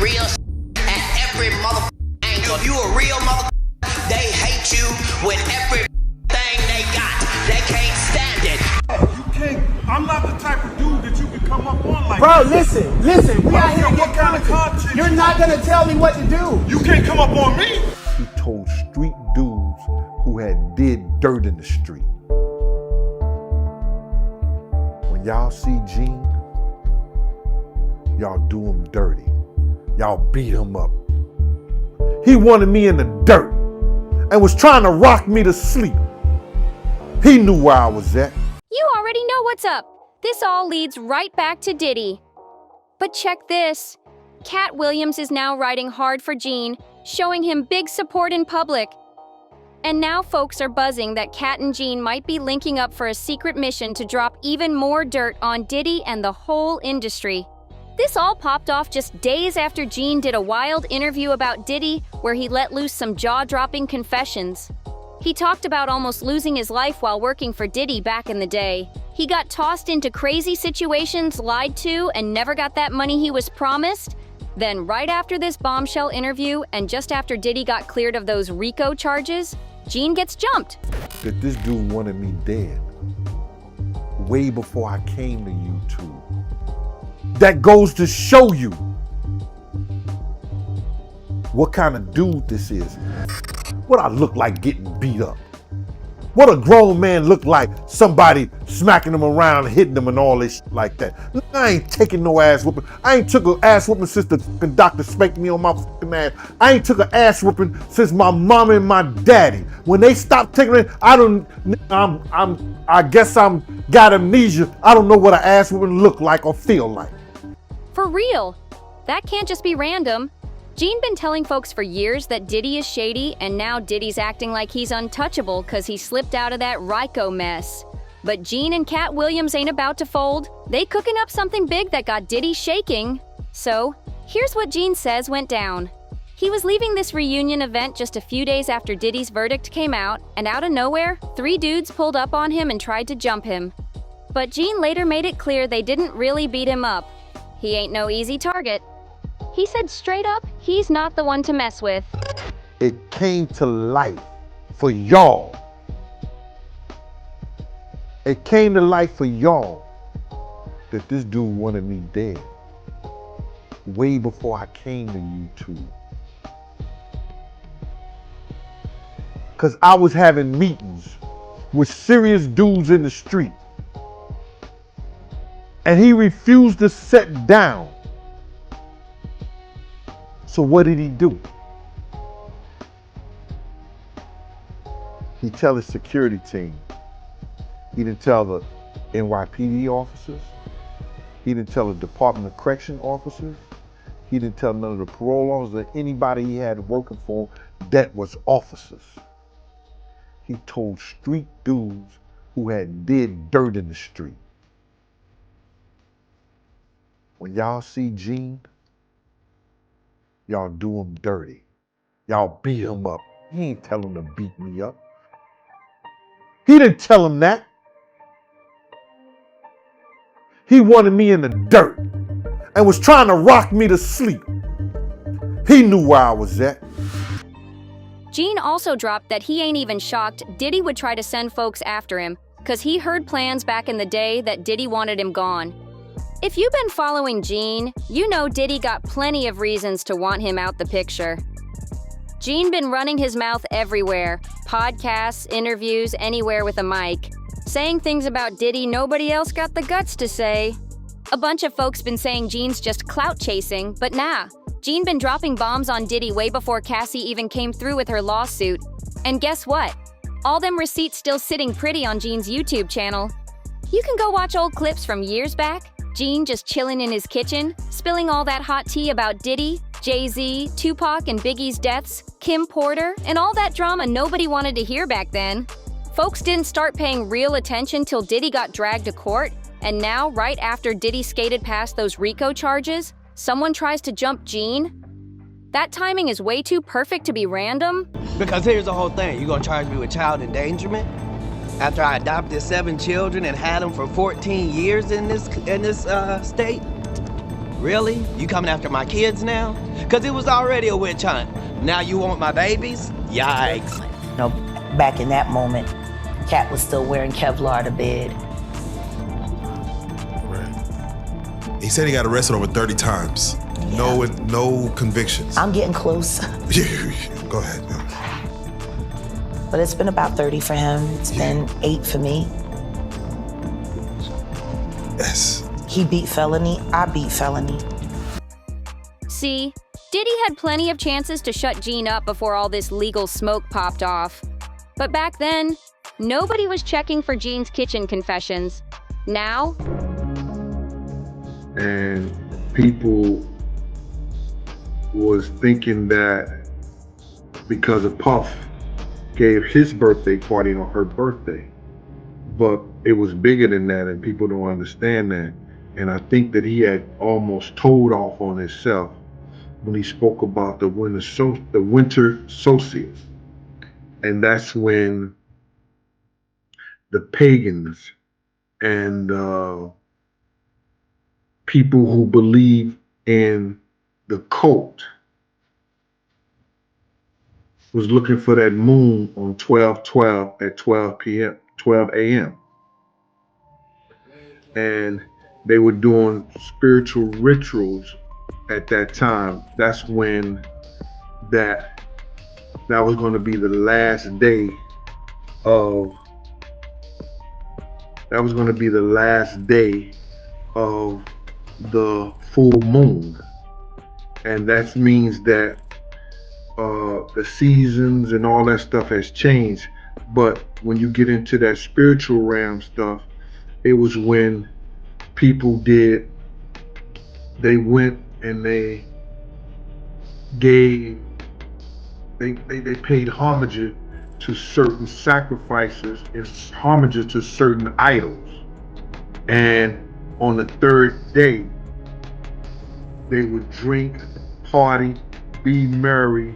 real at every mother angle. If you a real mother, they hate you with everything they got. They can't stand it. You can't. I'm not the type of dude that you can come up on like Bro, this. listen. We out here to what get kind of content. content You're not gonna tell me what to do. You can't come up on me. He told street dudes who had did dirt in the street. When y'all see Gene, y'all do him dirty. Y'all beat him up. He wanted me in the dirt and was trying to rock me to sleep. He knew where I was at. You already know what's up. This all leads right back to Diddy. But check this. Katt Williams is now riding hard for Gene, showing him big support in public. And now folks are buzzing that Katt and Gene might be linking up for a secret mission to drop even more dirt on Diddy and the whole industry. This all popped off just days after Gene did a wild interview about Diddy where he let loose some jaw-dropping confessions. He talked about almost losing his life while working for Diddy back in the day. He got tossed into crazy situations, lied to, and never got that money he was promised. Then right after this bombshell interview and just after Diddy got cleared of those RICO charges, Gene gets jumped. That this dude wanted me dead way before I came to YouTube. That goes to show you what kind of dude this is. What I look like getting beat up. What a grown man look like, somebody smacking him around, hitting him and all this shit like that. I ain't taking no ass whooping. I ain't took an ass whooping since the fucking doctor spanked me on my fucking ass. I ain't took an ass whooping since my mama and my daddy. When they stopped taking it, I guess I'm got amnesia. I don't know what an ass whooping look like or feel like. For real. That can't just be random. Gene been telling folks for years that Diddy is shady, and now Diddy's acting like he's untouchable because he slipped out of that RICO mess. But Gene and Katt Williams ain't about to fold. They cooking up something big that got Diddy shaking. So, here's what Gene says went down. He was leaving this reunion event just a few days after Diddy's verdict came out, and out of nowhere, 3 dudes pulled up on him and tried to jump him. But Gene later made it clear they didn't really beat him up. He ain't no easy target. He said straight up, he's not the one to mess with. It came to life for y'all. It came to life for y'all that this dude wanted me dead way before I came to YouTube. Cause I was having meetings with serious dudes in the street. And he refused to sit down. So what did he do? He tell his security team. He didn't tell the NYPD officers. He didn't tell the Department of Correction officers. He didn't tell none of the parole officers or anybody he had working for him that was officers. He told street dudes who had did dirt in the street. When y'all see Gene, y'all do him dirty. Y'all beat him up. He ain't tell him to beat me up. He didn't tell him that. He wanted me in the dirt and was trying to rock me to sleep. He knew where I was at. Gene also dropped that he ain't even shocked Diddy would try to send folks after him, cause he heard plans back in the day that Diddy wanted him gone. If you've been following Gene, you know Diddy got plenty of reasons to want him out the picture. Gene been running his mouth everywhere, podcasts, interviews, anywhere with a mic, saying things about Diddy nobody else got the guts to say. A bunch of folks been saying Gene's just clout chasing, but nah. Gene been dropping bombs on Diddy way before Cassie even came through with her lawsuit. And guess what? All them receipts still sitting pretty on Gene's YouTube channel. You can go watch old clips from years back. Gene just chilling in his kitchen, spilling all that hot tea about Diddy, Jay-Z, Tupac and Biggie's deaths, Kim Porter, and all that drama nobody wanted to hear back then. Folks didn't start paying real attention till Diddy got dragged to court, and now, right after Diddy skated past those RICO charges, someone tries to jump Gene? That timing is way too perfect to be random. Because here's the whole thing, you gonna charge me with child endangerment? After I adopted 7 children and had them for 14 years in this state? Really? You coming after my kids now? Cause it was already a witch hunt. Now you want my babies? Yikes. You know, back in that moment, Katt was still wearing Kevlar to bed. Right. He said he got arrested over 30 times. Yeah. No convictions. I'm getting close. Go ahead. Yeah. But it's been about 30 for him. It's been 8 for me. Yes. He beat felony, I beat felony. See, Diddy had plenty of chances to shut Gene up before all this legal smoke popped off. But back then, nobody was checking for Gene's kitchen confessions. Now? And people was thinking that because of Puff gave his birthday party on her birthday. But it was bigger than that, and people don't understand that. And I think that he had almost told off on himself when he spoke about the winter solstice. And that's when the pagans and people who believe in the cult was looking for that moon on 12/12 at 12 a.m. And they were doing spiritual rituals at that time. That's when that was going to be the last day of the full moon. And that means that the seasons and all that stuff has changed. But when you get into that spiritual realm stuff, it was when people they went and they paid homage to certain sacrifices and homage to certain idols. And on the third day, they would drink, party, be merry,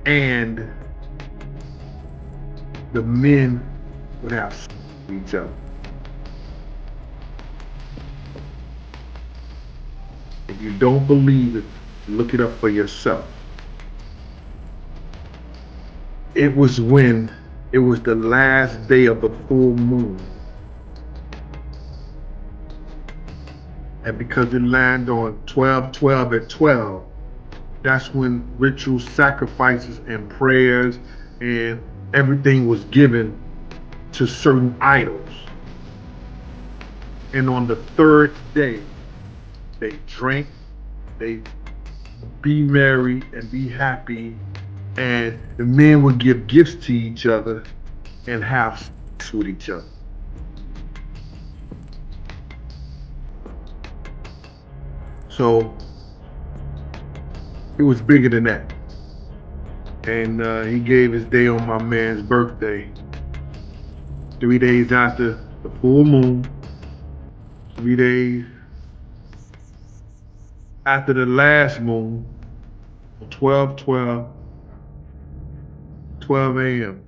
and the men would have sex with each other. If you don't believe it, look it up for yourself. It was the last day of the full moon. And because it landed on 12/12 at 12, that's when ritual sacrifices and prayers and everything was given to certain idols. And on the third day, they drank, they be merry and be happy, and the men would give gifts to each other and have sex with each other. So it was bigger than that. And he gave his day on my man's birthday, 3 days after the full moon, 3 days after the last moon, 12/12, 12 a.m.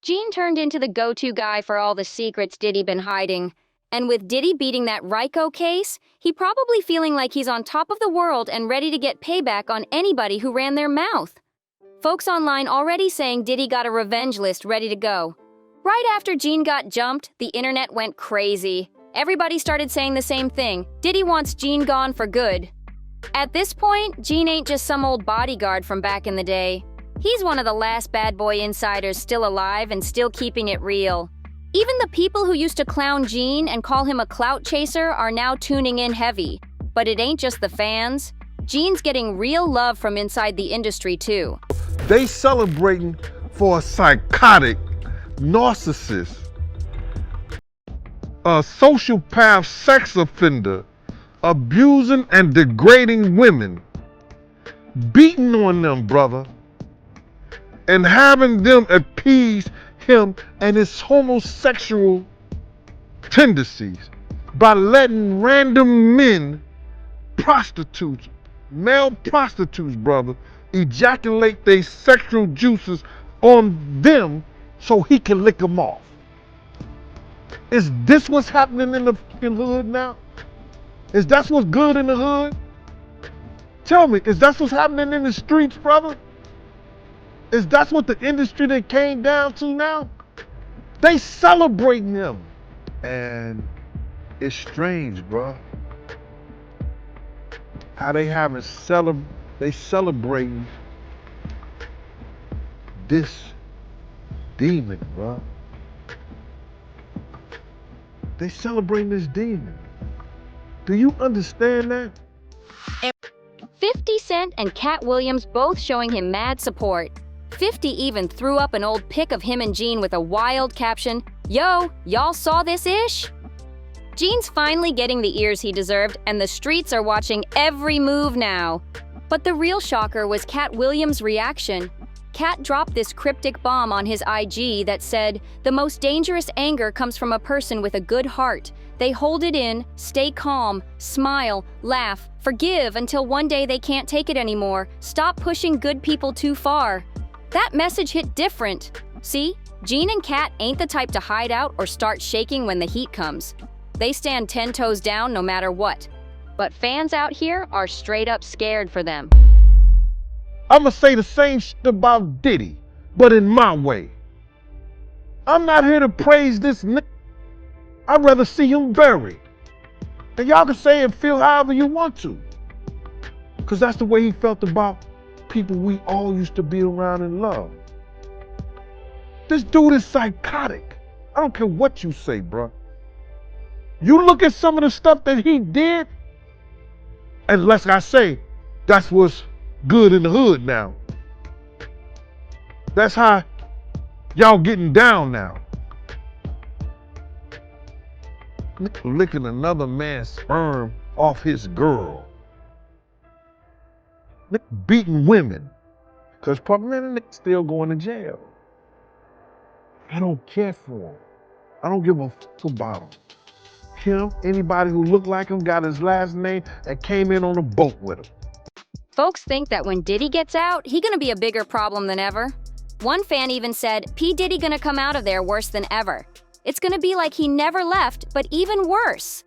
Gene turned into the go-to guy for all the secrets Diddy been hiding. And with Diddy beating that Ryko case, he probably feeling like he's on top of the world and ready to get payback on anybody who ran their mouth. Folks online already saying Diddy got a revenge list ready to go. Right after Gene got jumped, the internet went crazy. Everybody started saying the same thing. Diddy wants Gene gone for good. At this point, Gene ain't just some old bodyguard from back in the day. He's one of the last bad boy insiders still alive and still keeping it real. Even the people who used to clown Gene and call him a clout chaser are now tuning in heavy. But it ain't just the fans. Gene's getting real love from inside the industry too. They celebrating for a psychotic, narcissist, a sociopath sex offender, abusing and degrading women, beating on them, brother, and having them appease him and his homosexual tendencies by letting random men, prostitutes, male prostitutes, brother, ejaculate their sexual juices on them so he can lick them off. Is this what's happening in the hood now? Is that what's good in the hood? Tell me, is that what's happening in the streets, brother? Is that what the industry that came down to now? They celebrating him. And it's strange, bro. How they celebrating this demon, bro. They celebrating this demon. Do you understand that? 50 Cent and Katt Williams both showing him mad support. 50 even threw up an old pic of him and Gene with a wild caption, "Yo, y'all saw this ish?" Gene's finally getting the ears he deserved, and the streets are watching every move now. But the real shocker was Katt Williams' reaction. Katt dropped this cryptic bomb on his IG that said, "The most dangerous anger comes from a person with a good heart. They hold it in, stay calm, smile, laugh, forgive until one day they can't take it anymore. Stop pushing good people too far." That message hit different. See, Gene and Katt ain't the type to hide out or start shaking when the heat comes. They stand 10 toes down no matter what. But fans out here are straight up scared for them. I'ma say the same shit about Diddy, but in my way. I'm not here to praise this nigga. I'd rather see him buried. And y'all can say and feel however you want to. Cause that's the way he felt about people we all used to be around and love. This dude is psychotic. I don't care what you say, bro. You look at some of the stuff that he did, and like I say, that's what's good in the hood now. That's how y'all getting down now. Licking another man's sperm off his girl. Beating women. Cause probably still going to jail. I don't care for him. I don't give a fuck about him. Him, anybody who looked like him, got his last name, and came in on a boat with him. Folks think that when Diddy gets out, he gonna be a bigger problem than ever. One fan even said, P. Diddy gonna come out of there worse than ever. It's gonna be like he never left, but even worse.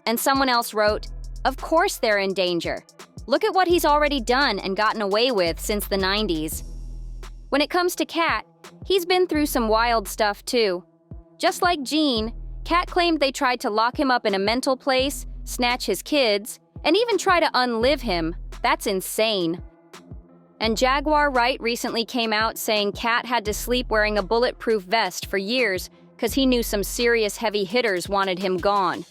And someone else wrote, of course they're in danger. Look at what he's already done and gotten away with since the 90s. When it comes to Katt, he's been through some wild stuff too. Just like Gene, Katt claimed they tried to lock him up in a mental place, snatch his kids, and even try to unlive him. That's insane. And Jaguar Wright recently came out saying Katt had to sleep wearing a bulletproof vest for years because he knew some serious heavy hitters wanted him gone.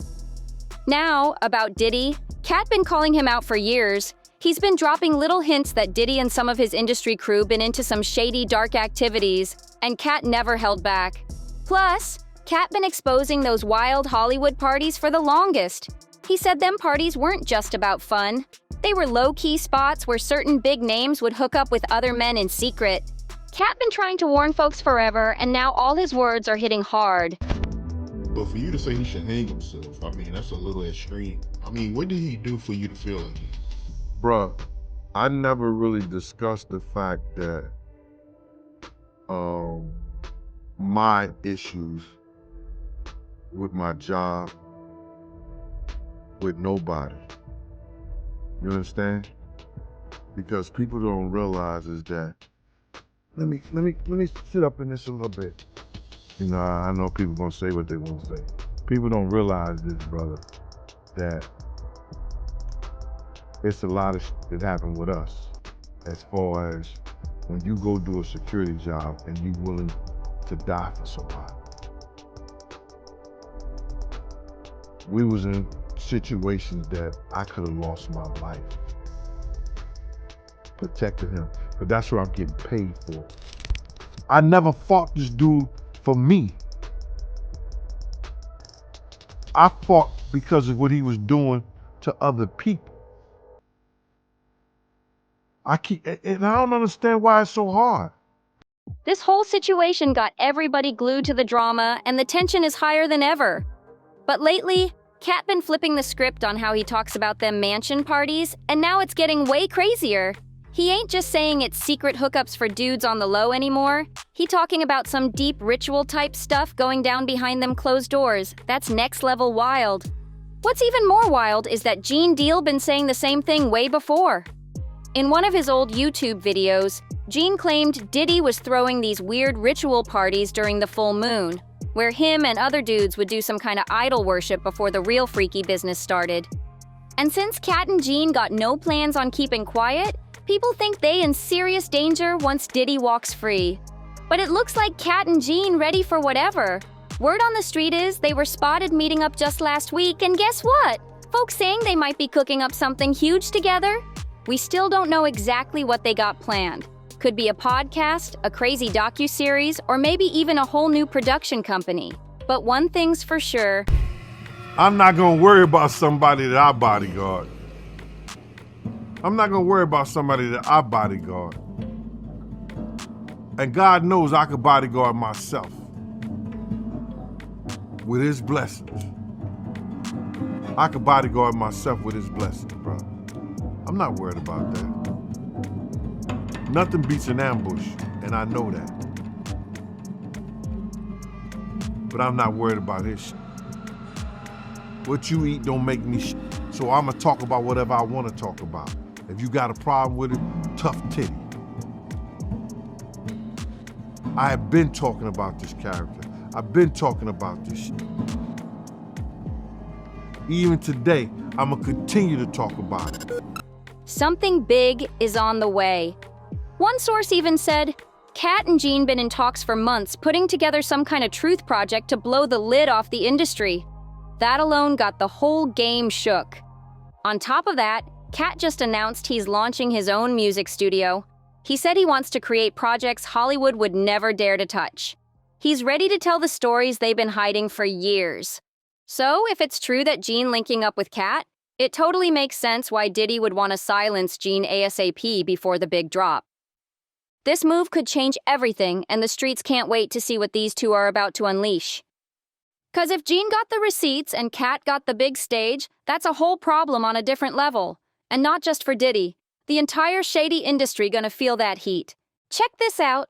Now, about Diddy, Katt been calling him out for years. He's been dropping little hints that Diddy and some of his industry crew been into some shady, dark activities, and Katt never held back. Plus, Katt been exposing those wild Hollywood parties for the longest. He said them parties weren't just about fun. They were low-key spots where certain big names would hook up with other men in secret. Katt been trying to warn folks forever, and now all his words are hitting hard. But for you to say he should hang himself, I mean, that's a little extreme. I mean, what did he do for you to feel like? Bruh, I never really discussed the fact that my issues with my job with nobody. You understand? Because people don't realize is that let me sit up in this a little bit. You know, I know people gonna say what they want to say. People don't realize this, brother, that it's a lot of shit that happened with us as far as when you go do a security job and you willing to die for somebody. We was in situations that I could have lost my life protecting him, but that's what I'm getting paid for. I never fought this dude for me. I fought because of what he was doing to other people. And I don't understand why it's so hard. This whole situation got everybody glued to the drama, and the tension is higher than ever. But lately, Katt been flipping the script on how he talks about them mansion parties, and now it's getting way crazier. He ain't just saying it's secret hookups for dudes on the low anymore. He talking about some deep ritual type stuff going down behind them closed doors. That's next level wild. What's even more wild is that Gene Deal been saying the same thing way before. In one of his old YouTube videos, Gene claimed Diddy was throwing these weird ritual parties during the full moon, where him and other dudes would do some kind of idol worship before the real freaky business started. And since Katt and Gene got no plans on keeping quiet, people think they in serious danger once Diddy walks free. But it looks like Katt and Gene ready for whatever. Word on the street is they were spotted meeting up just last week, and guess what? Folks saying they might be cooking up something huge together. We still don't know exactly what they got planned. Could be a podcast, a crazy docuseries, or maybe even a whole new production company. But one thing's for sure. I'm not gonna worry about somebody that I bodyguard. I'm not gonna worry about somebody that I bodyguard. And God knows I could bodyguard myself with his blessings. I could bodyguard myself with his blessings, bro. I'm not worried about that. Nothing beats an ambush, and I know that. But I'm not worried about his shit. What you eat don't make me shit. So I'ma talk about whatever I wanna talk about. If you got a problem with it, tough titty. I have been talking about this character. I've been talking about this shit. Even today, I'ma continue to talk about it. Something big is on the way. One source even said, Katt and Gene been in talks for months putting together some kind of truth project to blow the lid off the industry. That alone got the whole game shook. On top of that, Katt just announced he's launching his own music studio. He said he wants to create projects Hollywood would never dare to touch. He's ready to tell the stories they've been hiding for years. So, if it's true that Gene linking up with Katt, it totally makes sense why Diddy would want to silence Gene ASAP before the big drop. This move could change everything, and the streets can't wait to see what these two are about to unleash. 'Cause if Gene got the receipts and Katt got the big stage, that's a whole problem on a different level. And not just for Diddy. The entire shady industry gonna feel that heat. Check this out.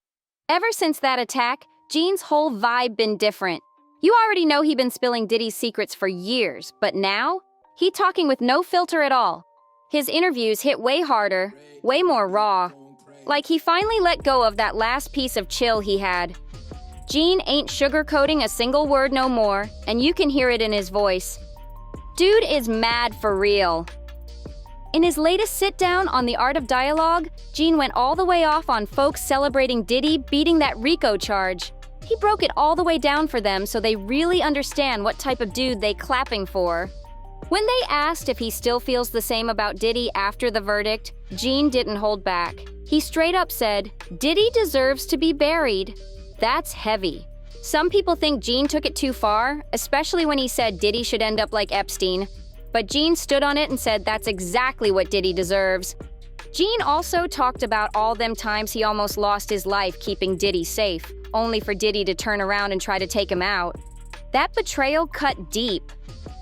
Ever since that attack, Gene's whole vibe been different. You already know he been spilling Diddy's secrets for years, but now, he talking with no filter at all. His interviews hit way harder, way more raw. Like he finally let go of that last piece of chill he had. Gene ain't sugarcoating a single word no more, and you can hear it in his voice. Dude is mad for real. In his latest sit-down on The Art of Dialogue, Gene went all the way off on folks celebrating Diddy beating that RICO charge. He broke it all the way down for them so they really understand what type of dude they clapping for. When they asked if he still feels the same about Diddy after the verdict, Gene didn't hold back. He straight up said, "Diddy deserves to be buried." That's heavy. Some people think Gene took it too far, especially when he said Diddy should end up like Epstein. But Gene stood on it and said that's exactly what Diddy deserves. Gene also talked about all them times he almost lost his life keeping Diddy safe, only for Diddy to turn around and try to take him out. That betrayal cut deep.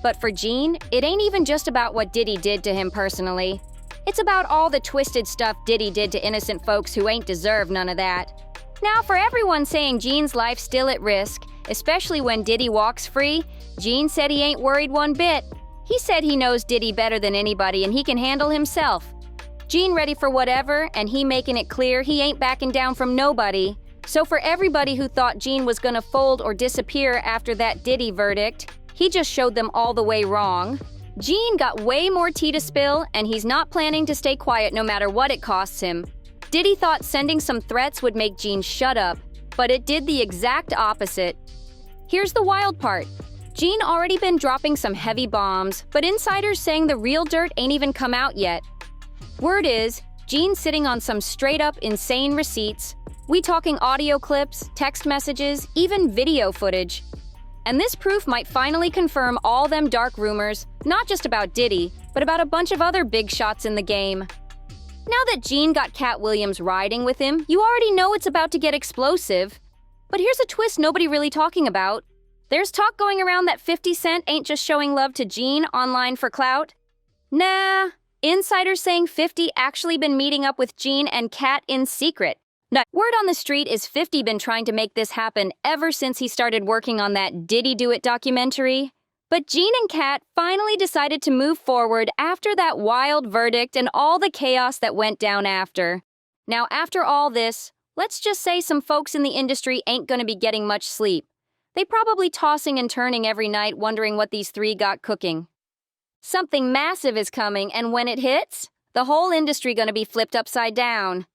But for Gene, it ain't even just about what Diddy did to him personally. It's about all the twisted stuff Diddy did to innocent folks who ain't deserved none of that. Now, for everyone saying Gene's life's still at risk, especially when Diddy walks free, Gene said he ain't worried one bit. He said he knows Diddy better than anybody and he can handle himself. Gene ready for whatever, and he making it clear he ain't backing down from nobody. So for everybody who thought Gene was gonna fold or disappear after that Diddy verdict, he just showed them all the way wrong. Gene got way more tea to spill, and he's not planning to stay quiet no matter what it costs him. Diddy thought sending some threats would make Gene shut up, but it did the exact opposite. Here's the wild part. Gene already been dropping some heavy bombs, but insiders saying the real dirt ain't even come out yet. Word is, Gene's sitting on some straight-up insane receipts. We talking audio clips, text messages, even video footage. And this proof might finally confirm all them dark rumors, not just about Diddy, but about a bunch of other big shots in the game. Now that Gene got Katt Williams riding with him, you already know it's about to get explosive. But here's a twist nobody really talking about. There's talk going around that 50 Cent ain't just showing love to Gene online for clout. Nah, insiders saying 50 actually been meeting up with Gene and Katt in secret. Now, word on the street is 50 been trying to make this happen ever since he started working on that Diddy Do It documentary. But Gene and Katt finally decided to move forward after that wild verdict and all the chaos that went down after. Now, after all this, let's just say some folks in the industry ain't gonna be getting much sleep. They probably tossing and turning every night wondering what these three got cooking. Something massive is coming, and when it hits, the whole industry gonna be flipped upside down.